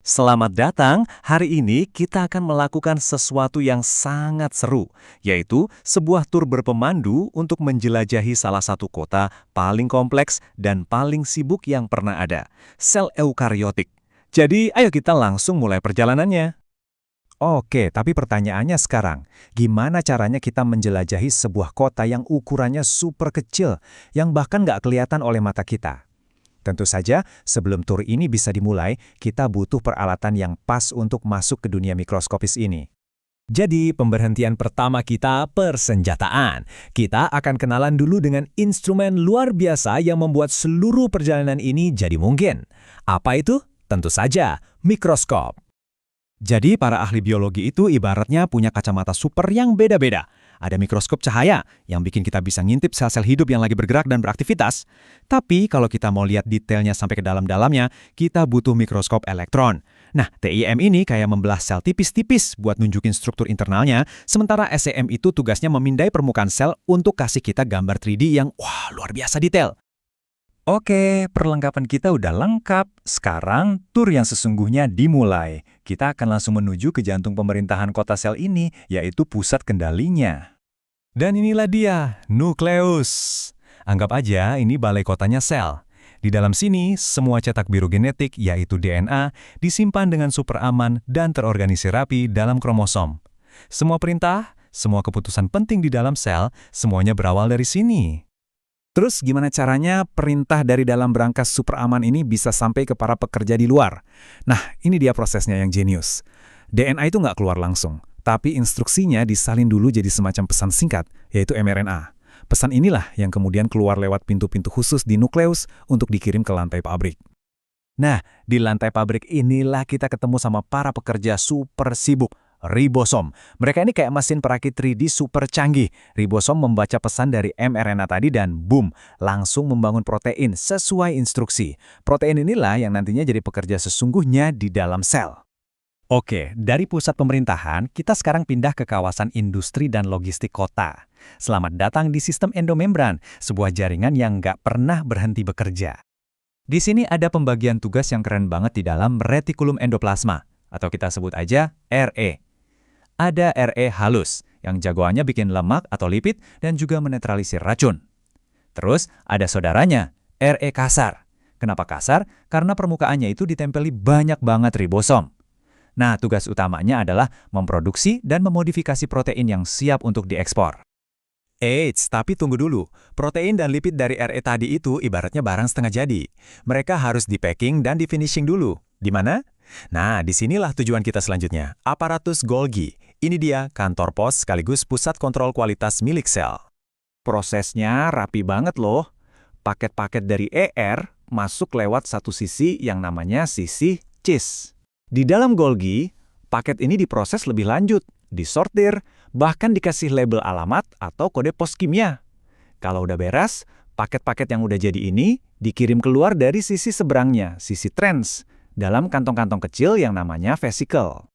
Selamat datang, hari ini kita akan melakukan sesuatu yang sangat seru, yaitu sebuah tur berpemandu untuk menjelajahi salah satu kota paling kompleks dan paling sibuk yang pernah ada, sel eukariotik. Jadi, ayo kita langsung mulai perjalanannya. Oke, tapi pertanyaannya sekarang, gimana caranya kita menjelajahi sebuah kota yang ukurannya super kecil, yang bahkan nggak kelihatan oleh mata kita? Tentu saja, sebelum tur ini bisa dimulai, kita butuh peralatan yang pas untuk masuk ke dunia mikroskopis ini. Jadi, pemberhentian pertama kita persenjataan. Kita akan kenalan dulu dengan instrumen luar biasa yang membuat seluruh perjalanan ini jadi mungkin. Apa itu? Tentu saja, mikroskop. Jadi para ahli biologi itu ibaratnya punya kacamata super yang beda-beda. Ada mikroskop cahaya yang bikin kita bisa ngintip sel-sel hidup yang lagi bergerak dan beraktivitas. Tapi kalau kita mau lihat detailnya sampai ke dalam-dalamnya, kita butuh mikroskop elektron. Nah, TIM ini kayak membelah sel tipis-tipis buat nunjukin struktur internalnya, sementara SEM itu tugasnya memindai permukaan sel untuk kasih kita gambar 3D yang luar biasa detail. Oke, perlengkapan kita udah lengkap. Sekarang, tur yang sesungguhnya dimulai. Kita akan langsung menuju ke jantung pemerintahan kota sel ini, yaitu pusat kendalinya. Dan inilah dia, nukleus. Anggap aja ini balai kotanya sel. Di dalam sini, semua cetak biru genetik, yaitu DNA, disimpan dengan super aman dan terorganisir rapi dalam kromosom. Semua perintah, semua keputusan penting di dalam sel, semuanya berawal dari sini. Terus gimana caranya perintah dari dalam berangkas super aman ini bisa sampai ke para pekerja di luar? Nah, ini dia prosesnya yang jenius. DNA itu nggak keluar langsung, tapi instruksinya disalin dulu jadi semacam pesan singkat, yaitu mRNA. Pesan inilah yang kemudian keluar lewat pintu-pintu khusus di nukleus untuk dikirim ke lantai pabrik. Nah, di lantai pabrik inilah kita ketemu sama para pekerja super sibuk, ribosom. Mereka ini kayak mesin perakit 3D super canggih. Ribosom membaca pesan dari mRNA tadi dan boom, langsung membangun protein sesuai instruksi. Protein inilah yang nantinya jadi pekerja sesungguhnya di dalam sel. Oke, dari pusat pemerintahan, kita sekarang pindah ke kawasan industri dan logistik kota. Selamat datang di sistem endomembran, sebuah jaringan yang nggak pernah berhenti bekerja. Di sini ada pembagian tugas yang keren banget di dalam retikulum endoplasma, atau kita sebut aja RE. Ada RE halus, yang jagoannya bikin lemak atau lipid dan juga menetralisir racun. Terus ada saudaranya, RE kasar. Kenapa kasar? Karena permukaannya itu ditempeli banyak banget ribosom. Nah, tugas utamanya adalah memproduksi dan memodifikasi protein yang siap untuk diekspor. Eits, tapi tunggu dulu. Protein dan lipid dari RE tadi itu ibaratnya barang setengah jadi. Mereka harus di-packing dan di-finishing dulu. Di mana? Nah, disinilah tujuan kita selanjutnya, aparatus Golgi. Ini dia kantor pos sekaligus pusat kontrol kualitas milik sel. Prosesnya rapi banget loh. Paket-paket dari ER masuk lewat satu sisi yang namanya sisi CIS. Di dalam Golgi, paket ini diproses lebih lanjut, disortir, bahkan dikasih label alamat atau kode pos kimia. Kalau udah beres, paket-paket yang udah jadi ini dikirim keluar dari sisi seberangnya, sisi trans, dalam kantong-kantong kecil yang namanya vesicle.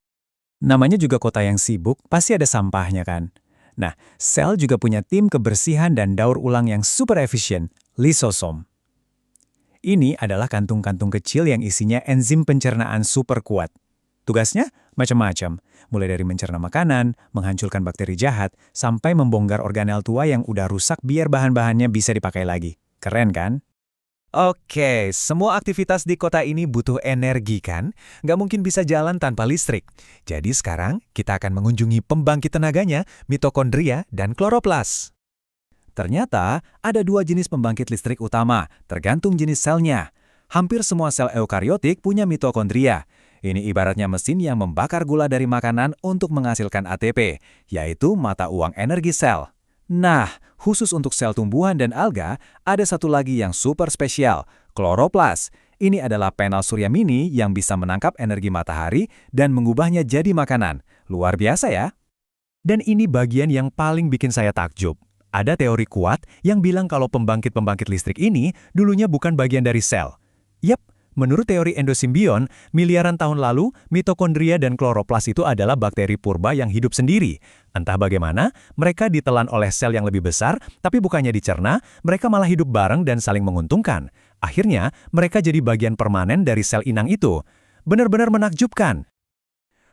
Namanya juga kota yang sibuk, pasti ada sampahnya kan? Nah, sel juga punya tim kebersihan dan daur ulang yang super efisien, lisosom. Ini adalah kantung-kantung kecil yang isinya enzim pencernaan super kuat. Tugasnya macam-macam, mulai dari mencerna makanan, menghancurkan bakteri jahat, sampai membongkar organel tua yang udah rusak biar bahan-bahannya bisa dipakai lagi. Keren kan? Oke, semua aktivitas di kota ini butuh energi kan? Nggak mungkin bisa jalan tanpa listrik. Jadi sekarang kita akan mengunjungi pembangkit tenaganya, mitokondria, dan kloroplas. Ternyata ada dua jenis pembangkit listrik utama, tergantung jenis selnya. Hampir semua sel eukariotik punya mitokondria. Ini ibaratnya mesin yang membakar gula dari makanan untuk menghasilkan ATP, yaitu mata uang energi sel. Nah, khusus untuk sel tumbuhan dan alga, ada satu lagi yang super spesial, kloroplas. Ini adalah panel surya mini yang bisa menangkap energi matahari dan mengubahnya jadi makanan. Luar biasa ya? Dan ini bagian yang paling bikin saya takjub. Ada teori kuat yang bilang kalau pembangkit-pembangkit listrik ini dulunya bukan bagian dari sel. Yap, menurut teori endosimbion, miliaran tahun lalu, mitokondria dan kloroplas itu adalah bakteri purba yang hidup sendiri. Entah bagaimana, mereka ditelan oleh sel yang lebih besar, tapi bukannya dicerna, mereka malah hidup bareng dan saling menguntungkan. Akhirnya, mereka jadi bagian permanen dari sel inang itu. Benar-benar menakjubkan.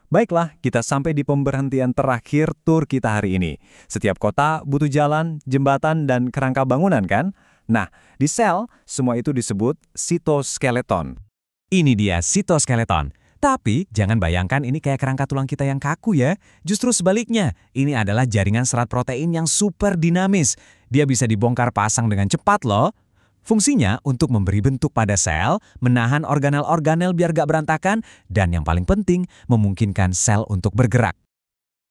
Baiklah, kita sampai di pemberhentian terakhir tur kita hari ini. Setiap kota butuh jalan, jembatan, dan kerangka bangunan kan? Nah, di sel, semua itu disebut sitoskeleton. Ini dia sitoskeleton. Tapi jangan bayangkan ini kayak kerangka tulang kita yang kaku ya. Justru sebaliknya, ini adalah jaringan serat protein yang super dinamis. Dia bisa dibongkar pasang dengan cepat loh. Fungsinya untuk memberi bentuk pada sel, menahan organel-organel biar gak berantakan, dan yang paling penting, memungkinkan sel untuk bergerak.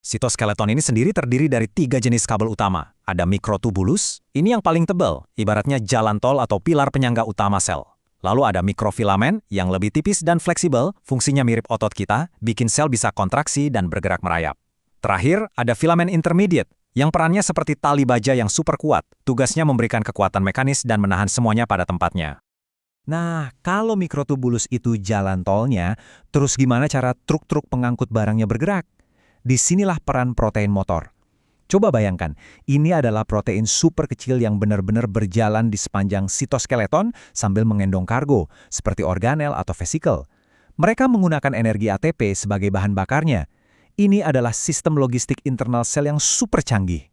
Sitoskeleton ini sendiri terdiri dari 3 jenis kabel utama. Ada mikrotubulus, ini yang paling tebal, ibaratnya jalan tol atau pilar penyangga utama sel. Lalu ada mikrofilamen yang lebih tipis dan fleksibel, fungsinya mirip otot kita, bikin sel bisa kontraksi dan bergerak merayap. Terakhir, ada filamen intermediate, yang perannya seperti tali baja yang super kuat, tugasnya memberikan kekuatan mekanis dan menahan semuanya pada tempatnya. Nah, kalau mikrotubulus itu jalan tolnya, terus gimana cara truk-truk pengangkut barangnya bergerak? Disinilah peran protein motor. Coba bayangkan, ini adalah protein super kecil yang benar-benar berjalan di sepanjang sitoskeleton sambil mengendong kargo, seperti organel atau vesikel. Mereka menggunakan energi ATP sebagai bahan bakarnya. Ini adalah sistem logistik internal sel yang super canggih.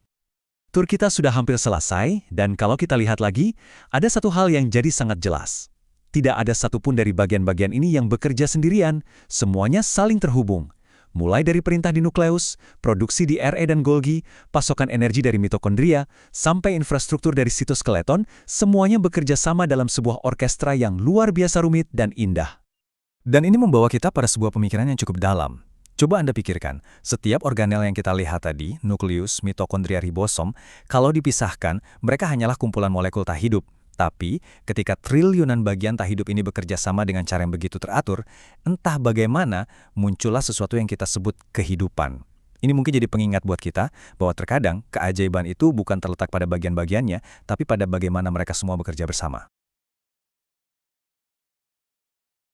Tur kita sudah hampir selesai, dan kalau kita lihat lagi, ada satu hal yang jadi sangat jelas. Tidak ada satupun dari bagian-bagian ini yang bekerja sendirian, semuanya saling terhubung. Mulai dari perintah di nukleus, produksi di RE dan Golgi, pasokan energi dari mitokondria, sampai infrastruktur dari sitoskeleton, semuanya bekerja sama dalam sebuah orkestra yang luar biasa rumit dan indah. Dan ini membawa kita pada sebuah pemikiran yang cukup dalam. Coba Anda pikirkan, setiap organel yang kita lihat tadi, nukleus, mitokondria, ribosom, kalau dipisahkan, mereka hanyalah kumpulan molekul tak hidup. Tapi, ketika triliunan bagian tak hidup ini bekerja sama dengan cara yang begitu teratur, entah bagaimana muncullah sesuatu yang kita sebut kehidupan. Ini mungkin jadi pengingat buat kita bahwa terkadang keajaiban itu bukan terletak pada bagian-bagiannya, tapi pada bagaimana mereka semua bekerja bersama.